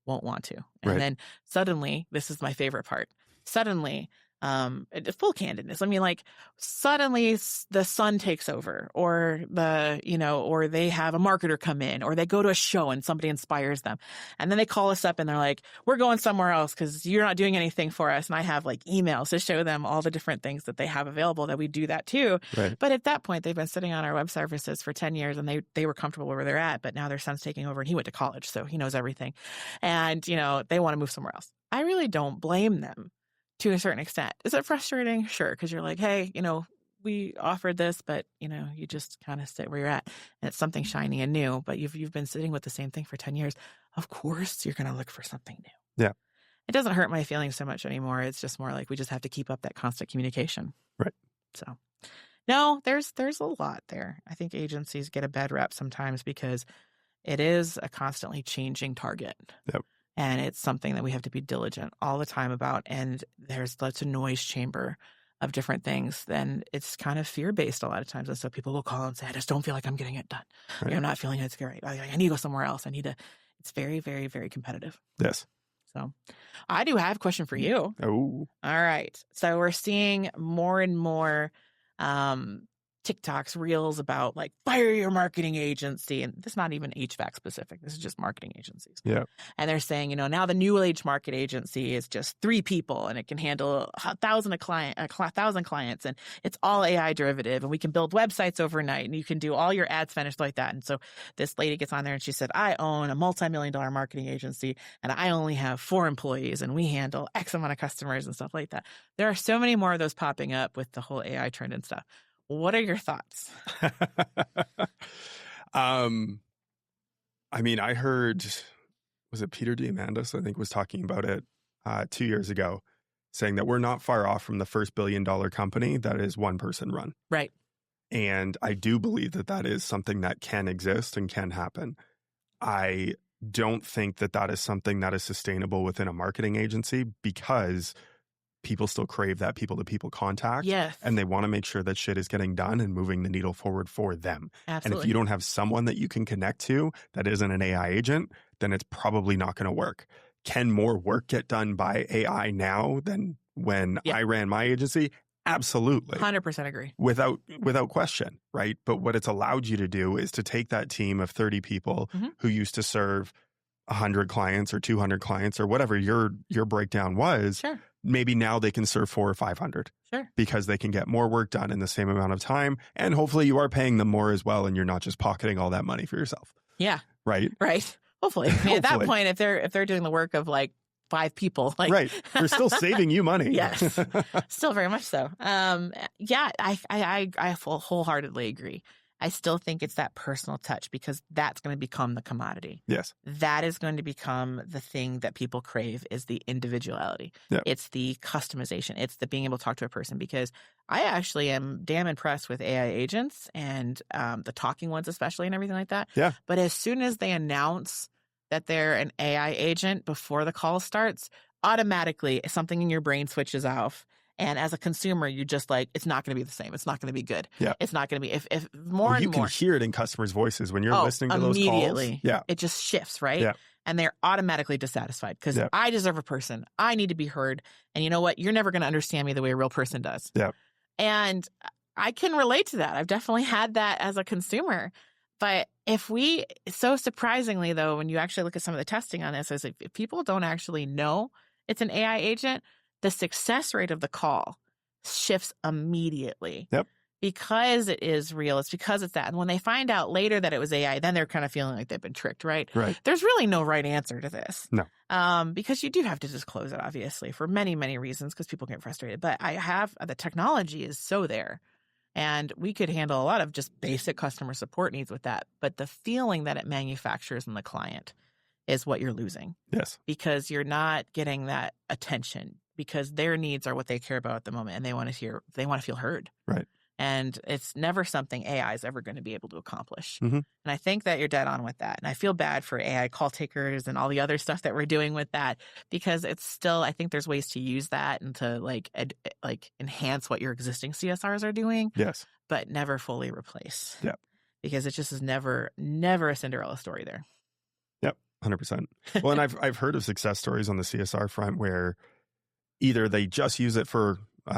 won't want to. And then suddenly, this is my favorite part. Suddenly, full candidness. I mean, like, suddenly the sun takes over, or or they have a marketer come in, or they go to a show and somebody inspires them. And then they call us up and they're like, we're going somewhere else because you're not doing anything for us. And I have like emails to show them all the different things that they have available that we do that too. Right. But at that point, they've been sitting on our web services for 10 years and they were comfortable where they're at, but now their son's taking over and he went to college, so he knows everything. And, they want to move somewhere else. I really don't blame them. To a certain extent. Is it frustrating? Sure. Because you're like, hey, we offered this, but, you just kind of sit where you're at. And it's something shiny and new, but you've been sitting with the same thing for 10 years. Of course, you're going to look for something new. Yeah. It doesn't hurt my feelings so much anymore. It's just more like we just have to keep up that constant communication. Right. So, no, there's a lot there. I think agencies get a bad rep sometimes because it is a constantly changing target. Yep. And it's something that we have to be diligent all the time about. And there's lots of noise chamber of different things. Then it's kind of fear-based a lot of times. And so people will call and say, I just don't feel like I'm getting it done. Right. I'm not feeling it's great. I need to go somewhere else. It's very, very, very competitive. Yes. So I do have a question for you. Oh. All right. So we're seeing more and more TikToks, reels about like fire your marketing agency. And this is not even HVAC specific. This is just marketing agencies. Yeah. And they're saying, now the new age market agency is just 3 people and it can handle 1,000 clients and it's all AI derivative and we can build websites overnight and you can do all your ad spend like that. And so this lady gets on there and she said, I own a multi-million-dollar marketing agency and I only have 4 employees and we handle X amount of customers and stuff like that. There are so many more of those popping up with the whole AI trend and stuff. What are your thoughts? I mean, I heard, was it Peter Diamandis, I think, was talking about it 2 years ago, saying that we're not far off from the first billion-dollar company that is one person run. Right. And I do believe that that is something that can exist and can happen. I don't think that that is something that is sustainable within a marketing agency because people still crave that people-to-people contact. Yes. And they want to make sure that shit is getting done and moving the needle forward for them. Absolutely. And if you don't have someone that you can connect to that isn't an AI agent, then it's probably not going to work. Can more work get done by AI now than when I ran my agency? Absolutely. 100% agree. Without question, right? But what it's allowed you to do is to take that team of 30 people who used to serve 100 clients or 200 clients or whatever your breakdown was, maybe now they can serve 400 or 500. Sure. Because they can get more work done in the same amount of time. And hopefully you are paying them more as well. And you're not just pocketing all that money for yourself. Yeah. Right. Right. Hopefully. I mean, at that point, if they're doing the work of like 5 people, like right, we're still saving you money. Yes, still very much so. Yeah, I wholeheartedly agree. I still think it's that personal touch because that's going to become the commodity. Yes. That is going to become the thing that people crave is the individuality. Yep. It's the customization. It's the being able to talk to a person because I actually am damn impressed with AI agents and the talking ones especially and everything like that. Yeah. But as soon as they announce that they're an AI agent before the call starts, automatically something in your brain switches off. And as a consumer, you just like, it's not going to be the same. It's not going to be good. Yeah. It's not going to be, if more and you more. can hear it in customers' voices when you're listening to those calls. Immediately. Yeah. It just shifts, right? Yeah. And they're automatically dissatisfied because I deserve a person. I need to be heard. And you know what? You're never going to understand me the way a real person does. Yeah. And I can relate to that. I've definitely had that as a consumer. But so surprisingly though, when you actually look at some of the testing on this, is if people don't actually know it's an AI agent, the success rate of the call shifts immediately. Yep. Because it is real. It's because it's that. And when they find out later that it was AI, then they're kind of feeling like they've been tricked, right? Right. There's really no right answer to this. No. Because you do have to disclose it, obviously, for many, many reasons because people get frustrated. But the technology is so there. And we could handle a lot of just basic customer support needs with that. But the feeling that it manufactures in the client is what you're losing. Yes. Because you're not getting that attention because their needs are what they care about at the moment and they want to feel heard. Right. And it's never something AI is ever going to be able to accomplish. Mm-hmm. And I think that you're dead on with that. And I feel bad for AI call takers and all the other stuff that we're doing with that because it's still, I think there's ways to use that and to like enhance what your existing CSRs are doing. Yes. But never fully replace. Yep. Because it just is never a Cinderella story there. Yep. 100%. Well, and I've heard of success stories on the CSR front where either they just use it for the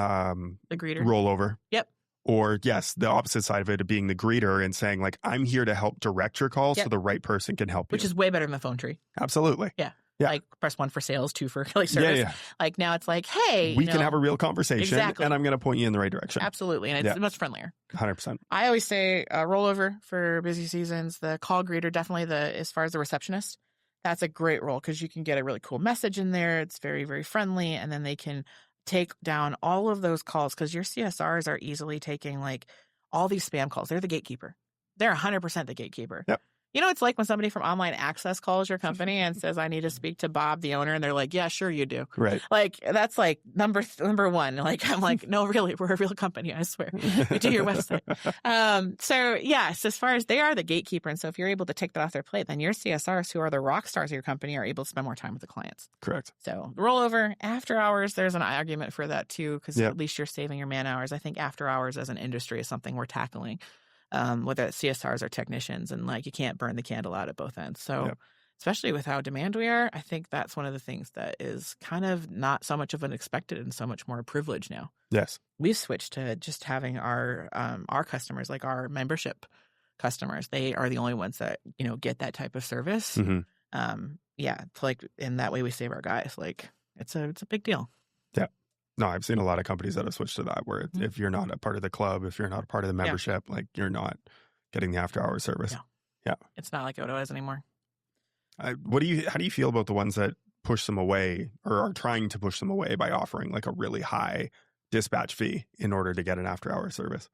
greeter rollover. Yep. Or yes, the opposite side of it being the greeter and saying like, I'm here to help direct your call so the right person can help you. Which is way better than the phone tree. Absolutely. Yeah. Yeah. Like press 1 for sales, 2 for like service. Yeah. Like now it's like, hey, we can have a real conversation exactly. and I'm going to point you in the right direction. Absolutely. And it's much friendlier. 100%. I always say rollover for busy seasons, the call greeter, definitely as far as the receptionist, that's a great role because you can get a really cool message in there. It's very, very friendly. And then they can take down all of those calls because your CSRs are easily taking like all these spam calls. They're the gatekeeper. They're 100% the gatekeeper. Yep. You know, it's like when somebody from Online Access calls your company and says, I need to speak to Bob, the owner. And they're like, yeah, sure you do. Right. Like, that's like number one. Like, I'm like, no, really, we're a real company. I swear. We do your website. So yes, as far as they are the gatekeeper. And so if you're able to take that off their plate, then your CSRs, who are the rock stars of your company, are able to spend more time with the clients. Correct. So rollover after hours, there's an argument for that too, because at least you're saving your man hours. I think after hours as an industry is something we're tackling. Whether it's CSRs or technicians, and like you can't burn the candle out at both ends. So especially with how demand we are, I think that's one of the things that is kind of not so much of an expected and so much more a privilege now. Yes. We've switched to just having our customers, like our membership customers, they are the only ones that, get that type of service. Mm-hmm. Like in that way we save our guys. Like it's a big deal. Yeah. No, I've seen a lot of companies that have switched to that where if you're not a part of the club, if you're not a part of the membership, like you're not getting the after hours service. Yeah. It's not like it was anymore. How do you feel about the ones that push them away or are trying to push them away by offering like a really high dispatch fee in order to get an after hours service?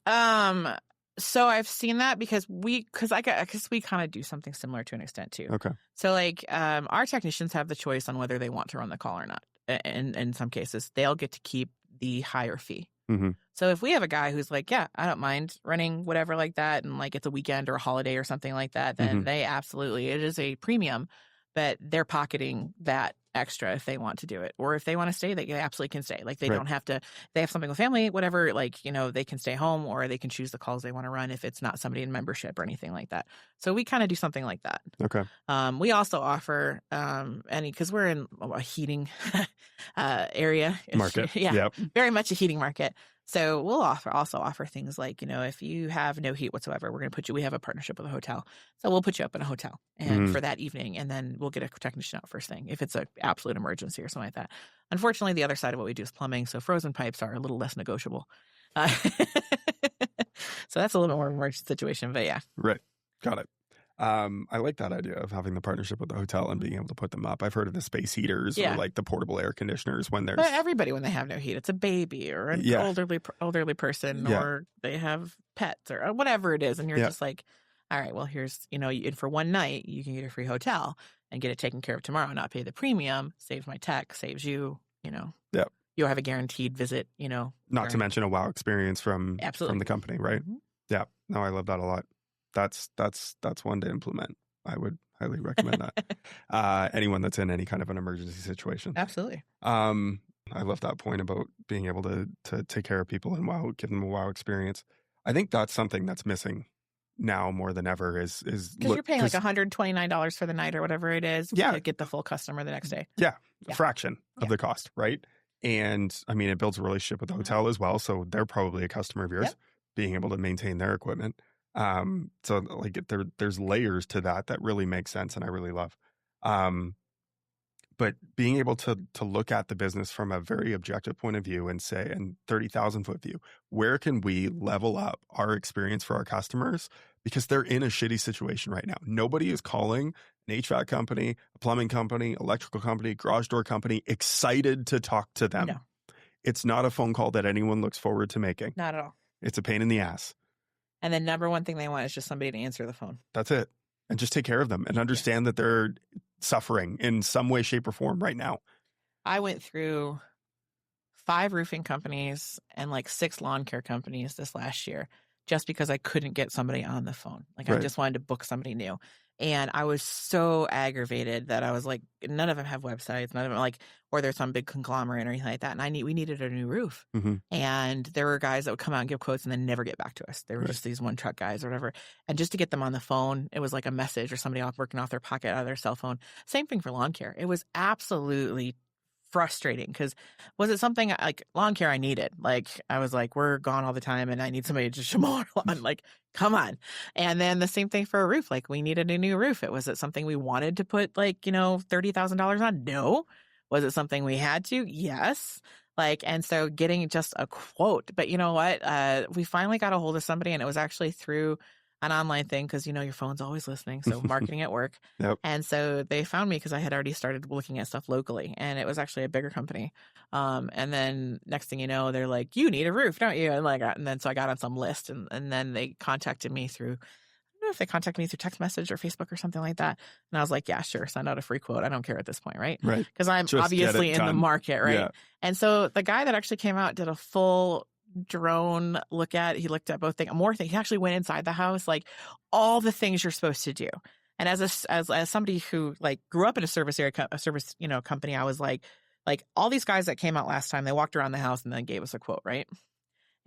So I've seen that because we kind of do something similar to an extent too. Okay. So like, our technicians have the choice on whether they want to run the call or not. And in some cases, they'll get to keep the higher fee. Mm-hmm. So if we have a guy who's like, yeah, I don't mind running whatever like that, and like it's a weekend or a holiday or something like that, then they absolutely, it is a premium, but they're pocketing that extra if they want to do it. Or if they want to stay, they absolutely can stay. Like they don't have to, they have something with family, whatever, like, they can stay home or they can choose the calls they want to run if it's not somebody in membership or anything like that. So we kind of do something like that. Okay. We also offer, because we're in a heating area. Market. Very much a heating market. So we'll also offer things like, if you have no heat whatsoever, we're going to we have a partnership with a hotel. So we'll put you up in a hotel and for that evening, and then we'll get a technician out first thing if it's an absolute emergency or something like that. Unfortunately, the other side of what we do is plumbing. So frozen pipes are a little less negotiable. So that's a little bit more of an emergency situation, but yeah. Right. Got it. I like that idea of having the partnership with the hotel and being able to put them up. I've heard of the space heaters or like the portable air conditioners when there's... But everybody, when they have no heat, it's a baby or an elderly person or they have pets or whatever it is. And you're just like, all right, well, here's, for one night, you can get a free hotel and get it taken care of tomorrow, not pay the premium, saves my tech, saves you, You'll have a guaranteed visit, Not to mention a wow experience from the company, right? Mm-hmm. Yeah. No, I love that a lot. That's one to implement. I would highly recommend that. Anyone that's in any kind of an emergency situation. Absolutely. I love that point about being able to take care of people and give them a wow experience. I think that's something that's missing now more than ever is because you're paying like $129 for the night or whatever it is to get the full customer the next day. Yeah. A fraction of the cost, right? And I mean, it builds a relationship with the hotel as well. So they're probably a customer of yours, being able to maintain their equipment. So like there's layers to that really make sense and I really love. But being able to look at the business from a very objective point of view and say, and 30,000 foot view, where can we level up our experience for our customers? Because they're in a shitty situation right now. Nobody is calling an HVAC company, a plumbing company, electrical company, garage door company, excited to talk to them. No. It's not a phone call that anyone looks forward to making. Not at all. It's a pain in the ass. And the number one thing they want is just somebody to answer the phone. That's it. And just take care of them and understand that they're suffering in some way, shape, or form right now. I went through 5 roofing companies and like 6 lawn care companies this last year just because I couldn't get somebody on the phone. Like I just wanted to book somebody new. And I was so aggravated that I was like, none of them have websites, none of them or there's some big conglomerate or anything like that. And we needed a new roof. Mm-hmm. And there were guys that would come out and give quotes and then never get back to us. They were just these one truck guys or whatever. And just to get them on the phone, it was like a message or somebody working off their pocket out of their cell phone. Same thing for lawn care. It was absolutely frustrating because was it something like lawn care I needed? Like I was like, we're gone all the time and I need somebody to just mow our lawn. Like, come on. And then the same thing for a roof. Like we needed a new roof. Was it something we wanted to put $30,000 on? No. Was it something we had to? Yes. And so getting just a quote. But you know what? We finally got a hold of somebody and it was actually through an online thing because, your phone's always listening. So marketing at work. Yep. And so they found me because I had already started looking at stuff locally and it was actually a bigger company. And then next thing you know, they're like, you need a roof, don't you? And then so I got on some list and then they contacted me through, I don't know if they contacted me through text message or Facebook or something like that. And I was like, yeah, sure. Send out a free quote. I don't care at this point. Right. Right. Because I'm Just obviously in the market. Right. Yeah. And so the guy that actually came out did a full drone he looked at both things, more things. He actually went inside the house, like all the things you're supposed to do. And as somebody who grew up in a service company, I was like all these guys that came out last time, they walked around the house and then gave us a quote, right?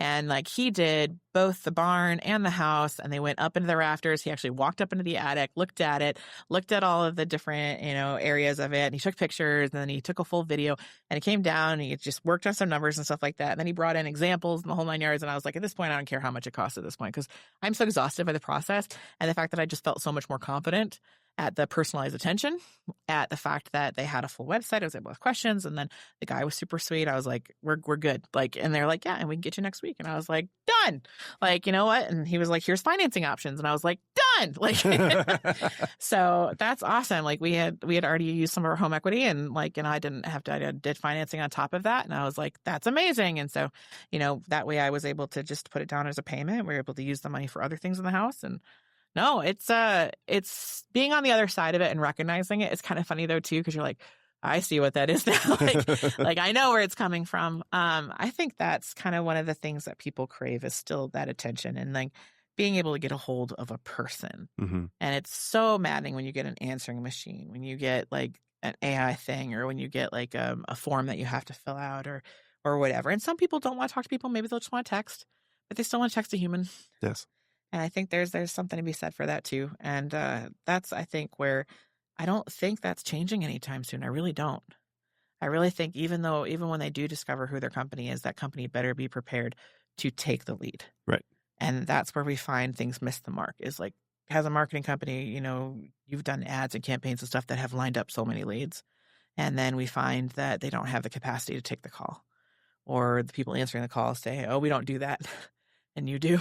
And he did both the barn and the house and they went up into the rafters. He actually walked up into the attic, looked at it, looked at all of the different, areas of it. And he took pictures and then he took a full video and he came down and he just worked on some numbers and stuff like that. And then he brought in examples and the whole 9 yards. And I was like, at this point, I don't care how much it costs at this point because I'm so exhausted by the process and the fact that I just felt so much more confident at the personalized attention, at the fact that they had a full website. I was able to ask questions. And then the guy was super sweet. I was like, we're good. And they're like, yeah, and we can get you next week. And I was like, done. You know what? And he was like, here's financing options. And I was like, done. So that's awesome. We had already used some of our home equity and I did financing on top of that. And I was like, that's amazing. And so, that way I was able to just put it down as a payment. We were able to use the money for other things in the house. And no, it's being on the other side of it and recognizing it. It's kind of funny though too, because you're like, I see what that is now. I know where it's coming from. I think that's kind of one of the things that people crave is still that attention and being able to get a hold of a person. Mm-hmm. And it's so maddening when you get an answering machine, when you get an AI thing, or when you get a form that you have to fill out or whatever. And some people don't want to talk to people. Maybe they'll just want to text, but they still want to text a human. Yes. And I think there's something to be said for that too. And that's, I think, where I don't think that's changing anytime soon. I really don't. I really think even when they do discover who their company is, that company better be prepared to take the lead. Right. And that's where we find things miss the mark, is like, as a marketing company, you've done ads and campaigns and stuff that have lined up so many leads. And then we find that they don't have the capacity to take the call, or the people answering the call say, oh, we don't do that. And you do.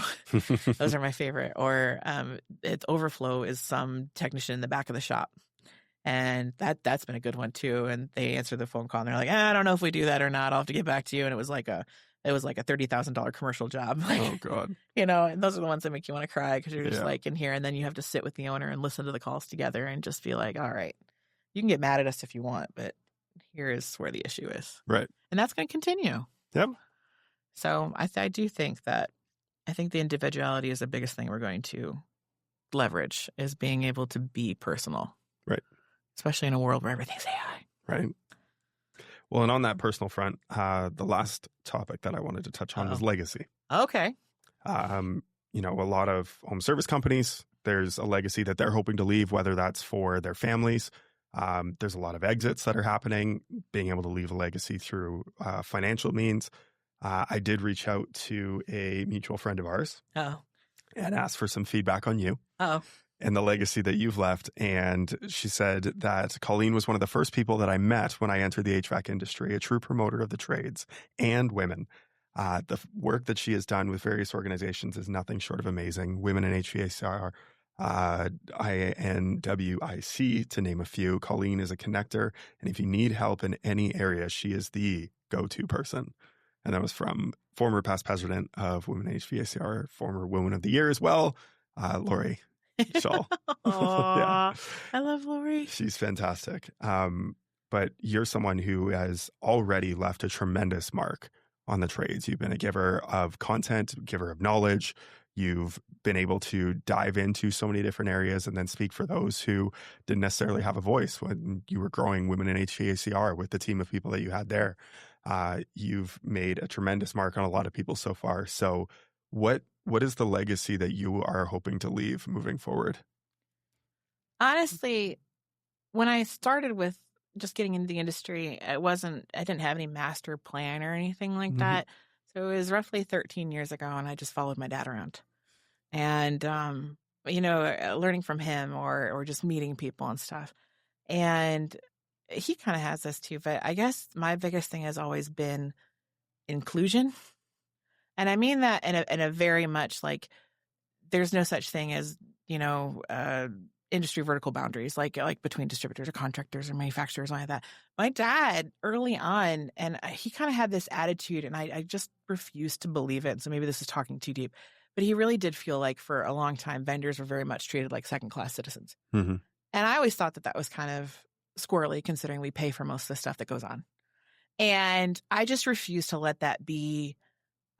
Those are my favorite. Or its overflow is some technician in the back of the shop. And that's been a good one too. And they answer the phone call and they're like, I don't know if we do that or not. I'll have to get back to you. And it was like a $30,000 commercial job. Like, oh God. And those are the ones that make you want to cry, because you're just like in here, and then you have to sit with the owner and listen to the calls together and just be like, all right, you can get mad at us if you want, but here is where the issue is. Right. And that's going to continue. Yep. So I do think that, I think the individuality is the biggest thing we're going to leverage, is being able to be personal. Right. Especially in a world where everything's AI. Right. Well, and on that personal front, the last topic that I wanted to touch on was legacy. Okay. A lot of home service companies, there's a legacy that they're hoping to leave, whether that's for their families. There's a lot of exits that are happening, being able to leave a legacy through financial means. I did reach out to a mutual friend of ours and asked for some feedback on you and the legacy that you've left. And she said that Colleen was one of the first people that I met when I entered the HVAC industry, a true promoter of the trades and women. The work that she has done with various organizations is nothing short of amazing. Women in HVACR, INWIC, to name a few. Colleen is a connector. And if you need help in any area, she is the go-to person. And that was from former past president of Women in HVACR, former Woman of the Year as well, Lori Shaw. Yeah. I love Lori. She's fantastic. But you're someone who has already left a tremendous mark on the trades. You've been a giver of content, giver of knowledge. You've been able to dive into so many different areas and then speak for those who didn't necessarily have a voice when you were growing Women in HVACR with the team of people that you had there. You've made a tremendous mark on a lot of people so far. So what is the legacy that you are hoping to leave moving forward? Honestly, when I started with just getting into the industry, I didn't have any master plan or anything like that. So it was roughly 13 years ago, and I just followed my dad around. And, learning from him or just meeting people and stuff. And he kind of has this too, but I guess my biggest thing has always been inclusion. And I mean that in a very much like, there's no such thing as, industry vertical boundaries, like between distributors or contractors or manufacturers, like that. My dad early on, and he kind of had this attitude, and I just refused to believe it. So maybe this is talking too deep, but he really did feel like for a long time, vendors were very much treated like second-class citizens. Mm-hmm. And I always thought that was kind of squirrely, considering we pay for most of the stuff that goes on. And I just refused to let that be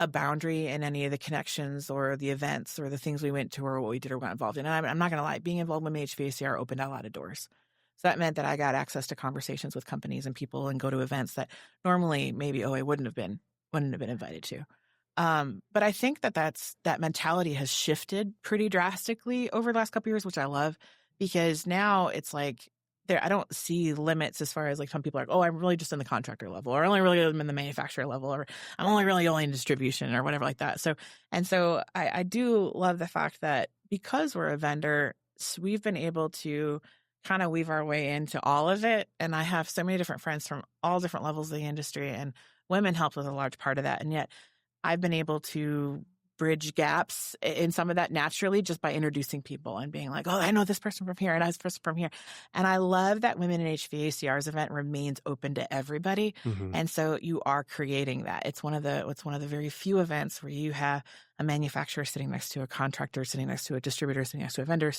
a boundary in any of the connections or the events or the things we went to or what we did or got involved in. And I'm not going to lie, being involved with HVACR opened a lot of doors. So that meant that I got access to conversations with companies and people and go to events that normally maybe I wouldn't have been invited to. But I think that mentality has shifted pretty drastically over the last couple of years, which I love, because now it's like, I don't see limits as far as like some people are like, oh, I'm really just in the contractor level, or only really in the manufacturer level, or I'm only in distribution or whatever like that. So I do love the fact that because we're a vendor, we've been able to kind of weave our way into all of it. And I have so many different friends from all different levels of the industry, and women help with a large part of that. And yet I've been able to bridge gaps in some of that naturally just by introducing people and being like, oh, I know this person from here and I know this person from here. And I love that Women in HVACR's event remains open to everybody. Mm-hmm. And so you are creating that. It's one of the very few events where you have a manufacturer sitting next to a contractor, sitting next to a distributor, sitting next to a vendor,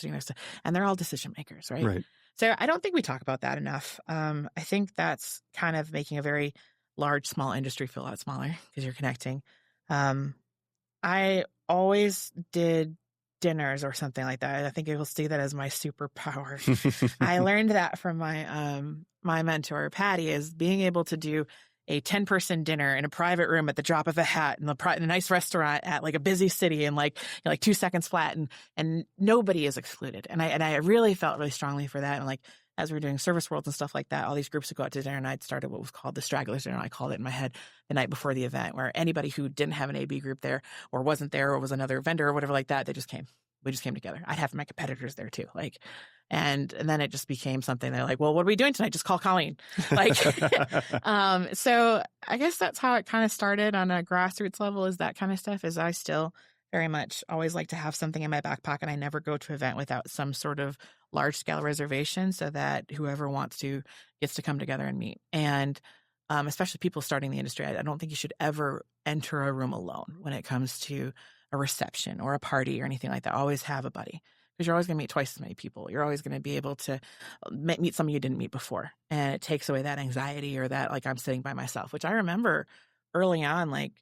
and they're all decision makers, right? Right. So I don't think we talk about that enough. I think that's kind of making a very large, small industry feel a lot smaller because you're connecting. I always did dinners or something like that. I think I will see that as my superpower. I learned that from my mentor, Patty, is being able to do a 10-person dinner in a private room at the drop of a hat in a nice restaurant at like a busy city in like 2 seconds flat, and nobody is excluded. And I really felt really strongly for that. And as we were doing service worlds and stuff like that, all these groups would go out to dinner, and I'd started what was called the Stragglers Dinner. I called it in my head the night before the event, where anybody who didn't have an AB group there or wasn't there or was another vendor or whatever like that, they just came. We just came together. I'd have my competitors there too. Like, and then it just became something they're like, well, what are we doing tonight? Just call Colleen. Like, so I guess that's how it kind of started on a grassroots level, is that kind of stuff. Is I still very much always like to have something in my back pocket. I never go to an event without some sort of large scale reservation, so that whoever wants to gets to come together and meet. And especially people starting the industry, I don't think you should ever enter a room alone when it comes to a reception or a party or anything like that. Always have a buddy, because you're always going to meet twice as many people. You're always going to be able to meet someone you didn't meet before. And it takes away that anxiety or that, like, I'm sitting by myself, which I remember early on, like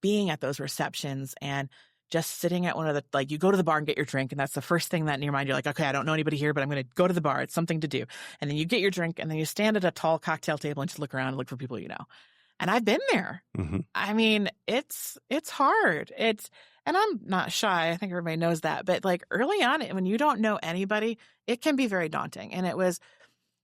being at those receptions and just sitting at one of the, like, you go to the bar and get your drink, and that's the first thing that in your mind, you're like, okay, I don't know anybody here, but I'm going to go to the bar. It's something to do. And then you get your drink, and then you stand at a tall cocktail table and just look around and look for people you know. And I've been there. Mm-hmm. I mean, it's hard. And I'm not shy. I think everybody knows that. But like early on, when you don't know anybody, it can be very daunting. And it was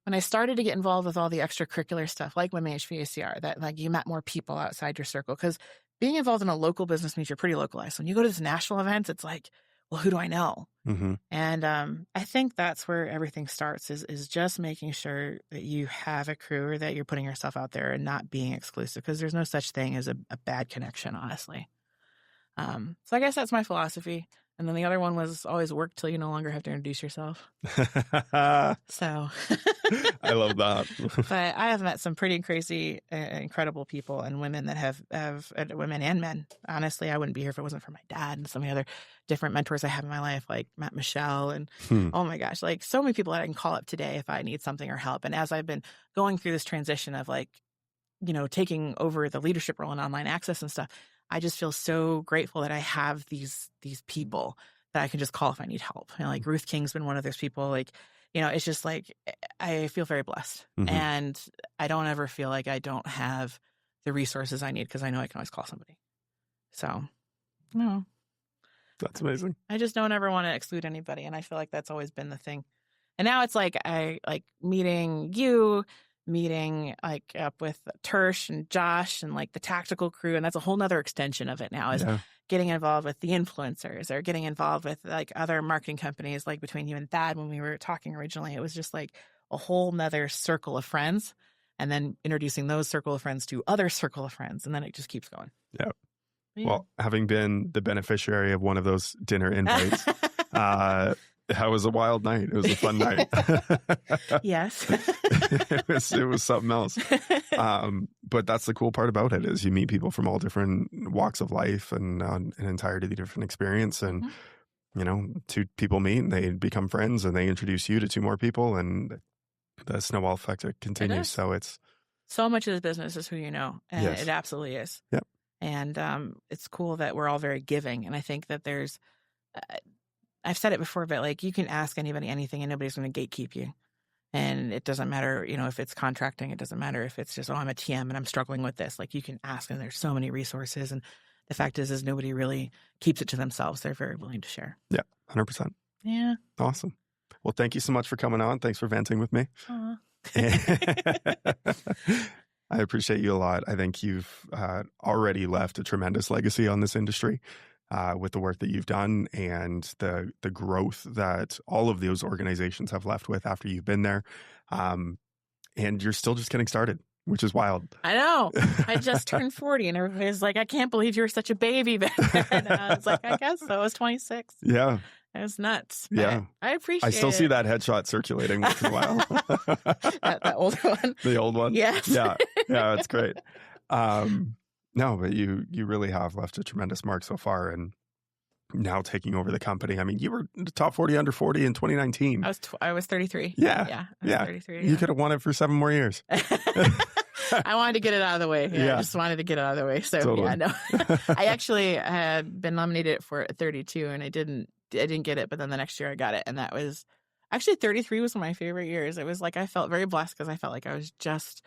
when I started to get involved with all the extracurricular stuff, like Women HVACR, that like you met more people outside your circle. Because being involved in a local business means you're pretty localized. When you go to these national events, it's like, well, who do I know? Mm-hmm. And I think that's where everything starts, is just making sure that you have a crew, or that you're putting yourself out there and not being exclusive, because there's no such thing as a bad connection, honestly. So I guess that's my philosophy. And then the other one was always work till you no longer have to introduce yourself. So I love that. But I have met some pretty crazy, incredible people and women that have women and men. Honestly, I wouldn't be here if it wasn't for my dad and some of the other different mentors I have in my life, like Matt Michelle. And oh my gosh, like so many people that I can call up today if I need something or help. And as I've been going through this transition of like, taking over the leadership role in online access and stuff, I just feel so grateful that I have these people that I can just call if I need help. Like Ruth King's been one of those people. Like, it's just like, I feel very blessed. Mm-hmm. And I don't ever feel like I don't have the resources I need, because I know I can always call somebody. So, no. That's amazing. I just don't ever want to exclude anybody. And I feel like that's always been the thing. And now it's like, I like meeting like up with Tersh and Josh and like the tactical crew. And that's a whole nother extension of it now, is getting involved with the influencers, or getting involved with like other marketing companies. Like between you and Thad, when we were talking originally, it was just like a whole nother circle of friends, and then introducing those circle of friends to other circle of friends. And then it just keeps going. Yeah. Well, having been the beneficiary of one of those dinner invites, that was a wild night. It was a fun night. Yes. it was something else. But that's the cool part about it, is you meet people from all different walks of life and an entirely different experience. And, two people meet and they become friends, and they introduce you to two more people, and the snowball effect continues. So it's so much of the business is who you know. And it absolutely is. Yep. And it's cool that we're all very giving. And I think that there's, I've said it before, but like you can ask anybody anything and nobody's going to gatekeep you. And it doesn't matter, if it's contracting, it doesn't matter if it's just, I'm a TM and I'm struggling with this. Like you can ask, and there's so many resources. And the fact is nobody really keeps it to themselves. They're very willing to share. Yeah, 100%. Yeah. Awesome. Well, thank you so much for coming on. Thanks for venting with me. I appreciate you a lot. I think you've already left a tremendous legacy on this industry. With the work that you've done and the growth that all of those organizations have left with after you've been there. And you're still just getting started, which is wild. I know. I just turned 40 and everybody's like, I can't believe you were such a baby back then. And I was like, I guess so. I was 26. Yeah. It was nuts. Yeah. I appreciate it. I still see that headshot circulating once in a while. that old one. The old one? Yes. Yeah. Yeah, it's great. No, but you really have left a tremendous mark so far, and now taking over the company. I mean, you were the top 40 under 40 in 2019. I was 33. Yeah. Yeah. I was 33. You could have won it for 7 more years. I wanted to get it out of the way. Yeah. I just wanted to get it out of the way. So totally. Yeah, no. I actually had been nominated for 32 and I didn't get it, but then the next year I got it. And that was actually 33 was one of my favorite years. It was like, I felt very blessed because I felt like I was just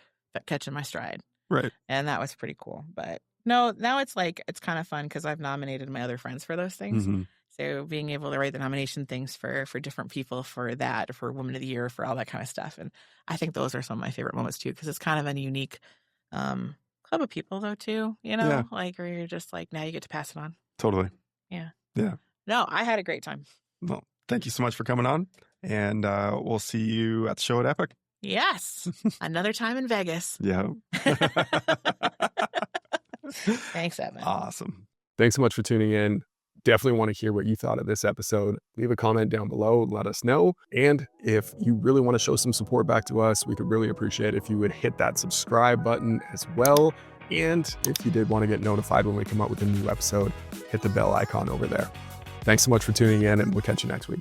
catching my stride. Right. And that was pretty cool. But no, now it's like, it's kind of fun because I've nominated my other friends for those things. Mm-hmm. So being able to write the nomination things for different people for that, for Women of the Year, for all that kind of stuff. And I think those are some of my favorite moments too, because it's kind of a unique club of people though too, like where you're just like, now you get to pass it on. Totally. Yeah. Yeah. No, I had a great time. Well, thank you so much for coming on, and we'll see you at the show at Epic. Yes. Another time in Vegas. Yeah. Thanks, Evan. Awesome. Thanks so much for tuning in. Definitely want to hear what you thought of this episode. Leave a comment down below, let us know. And if you really want to show some support back to us, we could really appreciate it if you would hit that subscribe button as well. And if you did want to get notified when we come out with a new episode, hit the bell icon over there. Thanks so much for tuning in, and we'll catch you next week.